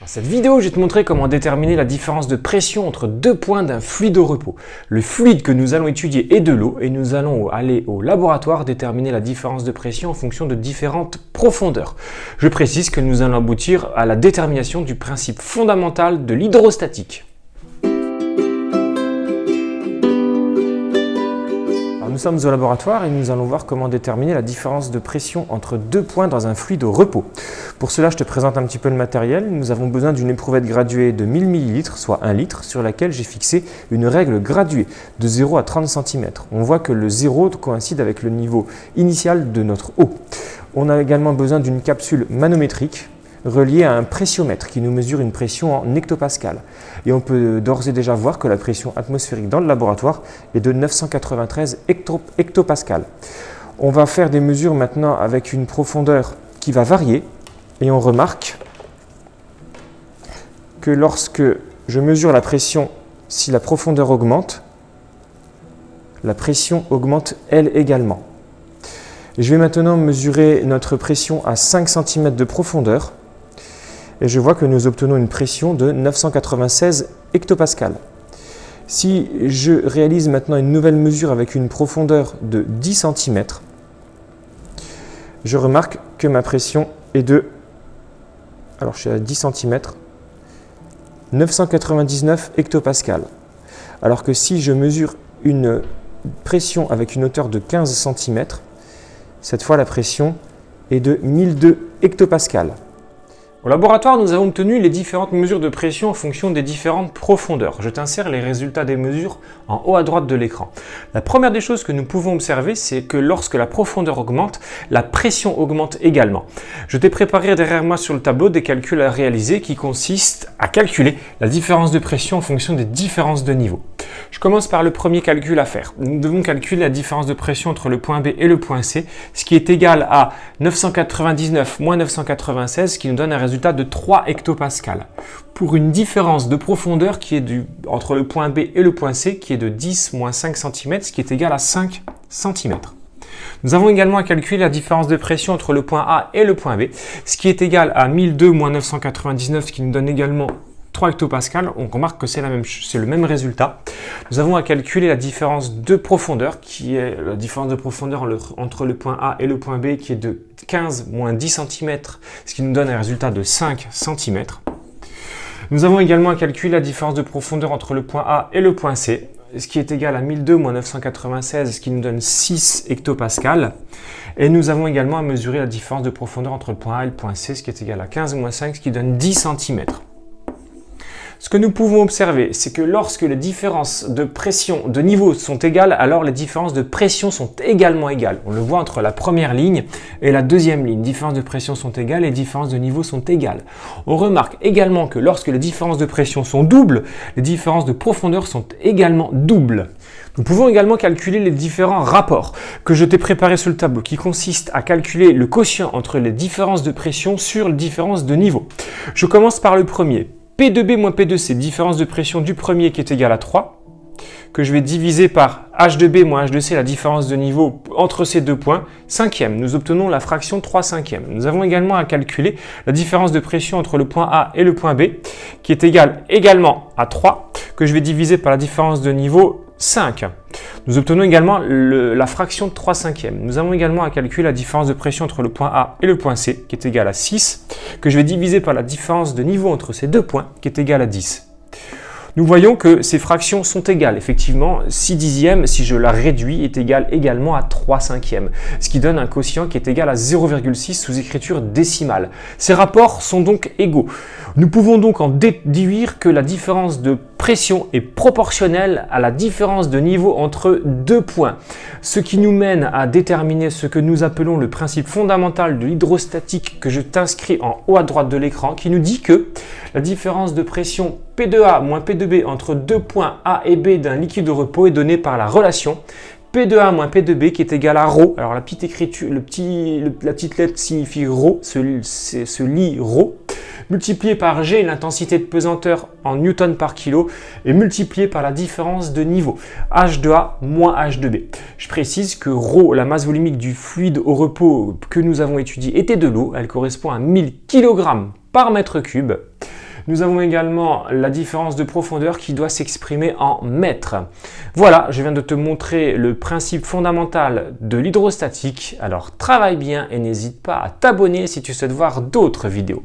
Dans cette vidéo, je vais te montrer comment déterminer la différence de pression entre deux points d'un fluide au repos. Le fluide que nous allons étudier est de l'eau et nous allons aller au laboratoire déterminer la différence de pression en fonction de différentes profondeurs. Je précise que nous allons aboutir à la détermination du principe fondamental de l'hydrostatique. Nous sommes au laboratoire et nous allons voir comment déterminer la différence de pression entre deux points dans un fluide au repos. Pour cela, je te présente un petit peu le matériel. Nous avons besoin d'une éprouvette graduée de 1000 ml, soit 1 litre, sur laquelle j'ai fixé une règle graduée de 0 à 30 cm. On voit que le 0 coïncide avec le niveau initial de notre eau. On a également besoin d'une capsule manométrique reliée à un pressiomètre qui nous mesure une pression en hectopascal. Et on peut d'ores et déjà voir que la pression atmosphérique dans le laboratoire est de 993 hectopascal. On va faire des mesures maintenant avec une profondeur qui va varier et on remarque que lorsque je mesure la pression, si la profondeur augmente, la pression augmente elle également. Je vais maintenant mesurer notre pression à 5 cm de profondeur. Et je vois que nous obtenons une pression de 996 hectopascal. Si je réalise maintenant une nouvelle mesure avec une profondeur de 10 cm, je remarque que ma pression est de, alors je suis à 10 cm, 999 hectopascal. Alors que si je mesure une pression avec une hauteur de 15 cm, cette fois la pression est de 1002 hectopascal. Au laboratoire, nous avons obtenu les différentes mesures de pression en fonction des différentes profondeurs. Je t'insère les résultats des mesures en haut à droite de l'écran. La première des choses que nous pouvons observer, c'est que lorsque la profondeur augmente, la pression augmente également. Je t'ai préparé derrière moi sur le tableau des calculs à réaliser qui consistent à calculer la différence de pression en fonction des différences de niveau. Je commence par le premier calcul à faire. Nous devons calculer la différence de pression entre le point B et le point C, ce qui est égal à 999 moins 996, qui nous donne un résultat de 3 hectopascal. Pour une différence de profondeur qui est entre le point B et le point C, qui est de 10 moins 5 cm, ce qui est égal à 5 cm. Nous avons également à calculer la différence de pression entre le point A et le point B, ce qui est égal à 1002 moins 999, ce qui nous donne également 3 hectopascal. On remarque que c'est le même résultat. Nous avons à calculer la différence de profondeur, qui est la différence de profondeur entre le point A et le point B, qui est de 15 moins 10 cm, ce qui nous donne un résultat de 5 cm. Nous avons également à calculer la différence de profondeur entre le point A et le point C, ce qui est égal à 1002 moins 996, ce qui nous donne 6 hectopascal. Et nous avons également à mesurer la différence de profondeur entre le point A et le point C, ce qui est égal à 15 moins 5, ce qui donne 10 cm. Ce que nous pouvons observer, c'est que lorsque les différences de pression, de niveau sont égales, alors les différences de pression sont également égales. On le voit entre la première ligne et la deuxième ligne. Les différences de pression sont égales et les différences de niveau sont égales. On remarque également que lorsque les différences de pression sont doubles, les différences de profondeur sont également doubles. Nous pouvons également calculer les différents rapports que je t'ai préparés sur le tableau, qui consistent à calculer le quotient entre les différences de pression sur les différences de niveau. Je commence par le premier. P2B moins P2C, différence de pression du premier qui est égale à 3, que je vais diviser par H2B moins H2C, la différence de niveau entre ces deux points, cinquième. Nous obtenons la fraction 3 cinquièmes. Nous avons également à calculer la différence de pression entre le point A et le point B, qui est égale également à 3, que je vais diviser par la différence de niveau 5. Nous obtenons également la fraction de 3 cinquièmes. Nous avons également à calculer la différence de pression entre le point A et le point C, qui est égale à 6, que je vais diviser par la différence de niveau entre ces deux points, qui est égale à 10. Nous voyons que ces fractions sont égales. Effectivement, 6 dixièmes, si je la réduis, est égal également à 3 cinquièmes, ce qui donne un quotient qui est égal à 0,6 sous écriture décimale. Ces rapports sont donc égaux. Nous pouvons donc en déduire que la différence de pression est proportionnelle à la différence de niveau entre deux points, ce qui nous mène à déterminer ce que nous appelons le principe fondamental de l'hydrostatique, que je t'inscris en haut à droite de l'écran, qui nous dit que la différence de pression P2A moins P2B entre deux points A et B d'un liquide au repos est donnée par la relation P2A moins P2B qui est égal à ρ. Alors la petite écriture, la petite lettre signifie ρ, se lit ρ, multiplié par G, l'intensité de pesanteur en newton par kilo, et multiplié par la différence de niveau, H2A moins H2B. Je précise que ρ, la masse volumique du fluide au repos que nous avons étudié, était de l'eau. Elle correspond à 1000 kg par mètre cube. Nous avons également la différence de profondeur qui doit s'exprimer en mètres. Voilà, je viens de te montrer le principe fondamental de l'hydrostatique. Alors travaille bien et n'hésite pas à t'abonner si tu souhaites voir d'autres vidéos.